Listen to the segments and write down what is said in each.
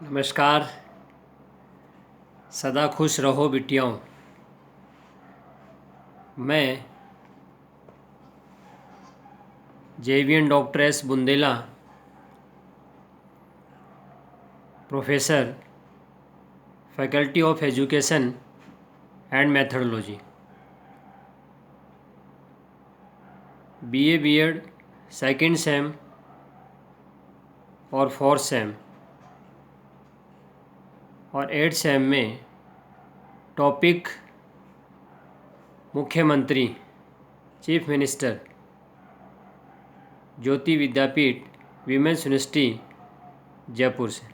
नमस्कार। सदा खुश रहो बिटियाओं। मैं जेवियन doctor S Bundela, professor, faculty of education and methodology, BA BEd second sem और फोर्थ सेम और 8 सेम में टॉपिक मुख्यमंत्री, chief minister, Jyoti Vidyapeeth, women's university, Jaipur से।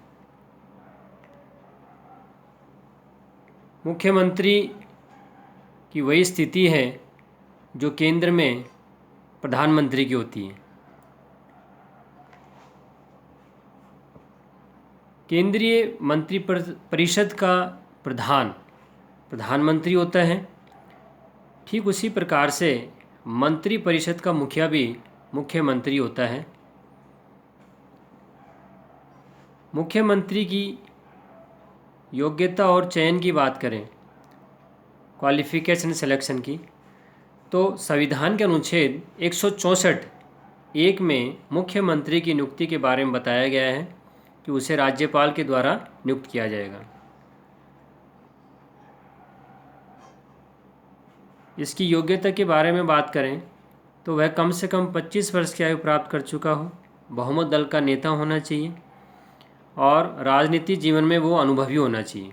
मुख्यमंत्री की वही स्थिति है जो केंद्र में प्रधानमंत्री की होती है। केंद्रीय मंत्री परिषद का प्रधानमंत्री होता है। ठीक उसी प्रकार से मंत्री परिषद का मुखिया भी मुख्यमंत्री होता है। मुख्यमंत्री की योग्यता और चयन की बात करें, क्वालिफिकेशन सिलेक्शन की, तो संविधान के अनुच्छेद 164(1) में मुख्यमंत्री की नियुक्ति के बारे में बताया गया है कि उसे राज्यपाल के द्वारा नियुक्त किया जाएगा। इसकी योग्यता के बारे में बात करें तो वह कम से कम 25 वर्ष की आयु प्राप्त कर चुका हो, बहुमत दल का नेता होना चाहिए और राजनीतिक जीवन में वो अनुभवी होना चाहिए।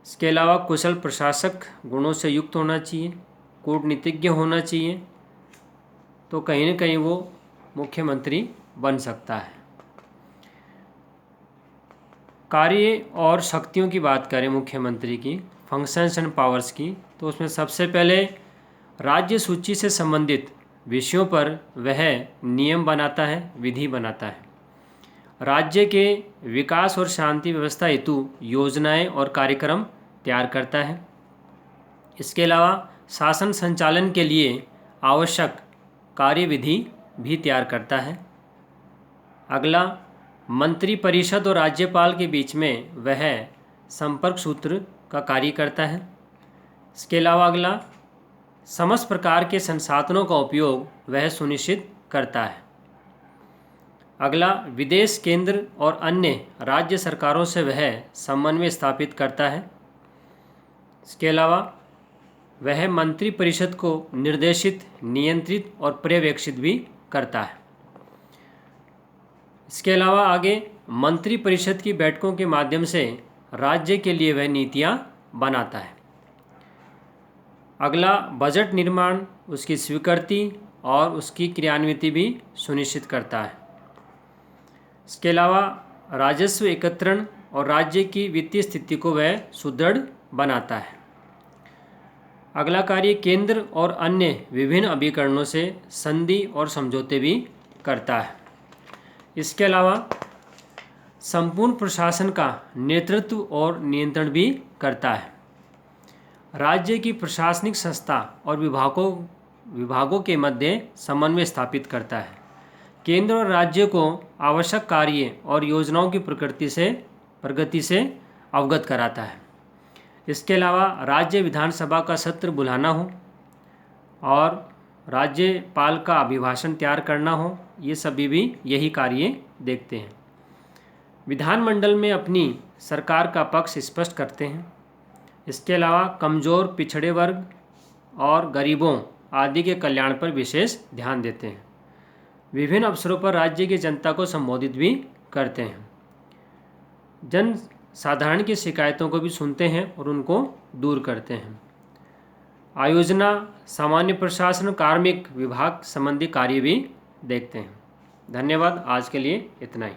इसके अलावा कुशल प्रशासक गुणों से युक्त होना चाहिए, कूटनीतिज्ञ होना चाहिए, तो कहीं न कहीं वो मुख्यमंत्री बन सकता है। कार्य और शक्तियों की बात करें मुख्यमंत्री की, फंक्शंस एंड पावर्स की, तो उसमें सबसे पहले राज्य सूची से संबंधित विषयों पर वह नियम बनाता है, विधि बनाता है। राज्य के विकास और शांति व्यवस्था हेतु योजनाएं और कार्यक्रम तैयार करता है। इसके अलावा शासन संचालन के लिए आवश्यक कार्यविधि भी तैयार करता है। अगला, मंत्री परिषद और राज्यपाल के बीच में वह संपर्क सूत्र का कार्य करता है। इसके अलावा अगला, समस्त प्रकार के संसाधनों का उपयोग वह सुनिश्चित करता है। अगला, विदेश, केंद्र और अन्य राज्य सरकारों से वह समन्वय स्थापित करता है। इसके अलावा वह मंत्री परिषद को निर्देशित, नियंत्रित और पर्यवेक्षित भी करता है। इसके अलावा आगे मंत्री परिषद की बैठकों के माध्यम से राज्य के लिए वह नीतियां बनाता है। अगला, बजट निर्माण, उसकी स्वीकृति और उसकी क्रियान्विति भी सुनिश्चित करता है। इसके अलावा राजस्व एकत्रण और राज्य की वित्तीय स्थिति को वह सुदृढ़ बनाता है। अगला कार्य, केंद्र और अन्य विभिन्न अभिकरणों से संधि और समझौते भी करता है। इसके अलावा संपूर्ण प्रशासन का नेतृत्व और नियंत्रण भी करता है। राज्य की प्रशासनिक संस्था और विभागों के मध्य समन्वय स्थापित करता है। केंद्र और राज्य को आवश्यक कार्य और योजनाओं की प्रगति से अवगत कराता है। इसके अलावा राज्य विधानसभा का सत्र बुलाना हो और राज्यपाल का अभिभाषण तैयार करना हो, ये सभी भी यही कार्य देखते हैं। विधानमंडल में अपनी सरकार का पक्ष स्पष्ट करते हैं। इसके अलावा कमज़ोर, पिछड़े वर्ग और गरीबों आदि के कल्याण पर विशेष ध्यान देते हैं। विभिन्न अवसरों पर राज्य की जनता को संबोधित भी करते हैं। जन साधारण की शिकायतों को भी सुनते हैं और उनको दूर करते हैं। आयोजना, सामान्य प्रशासन, कार्मिक विभाग संबंधी कार्य भी देखते हैं। धन्यवाद। आज के लिए इतना ही।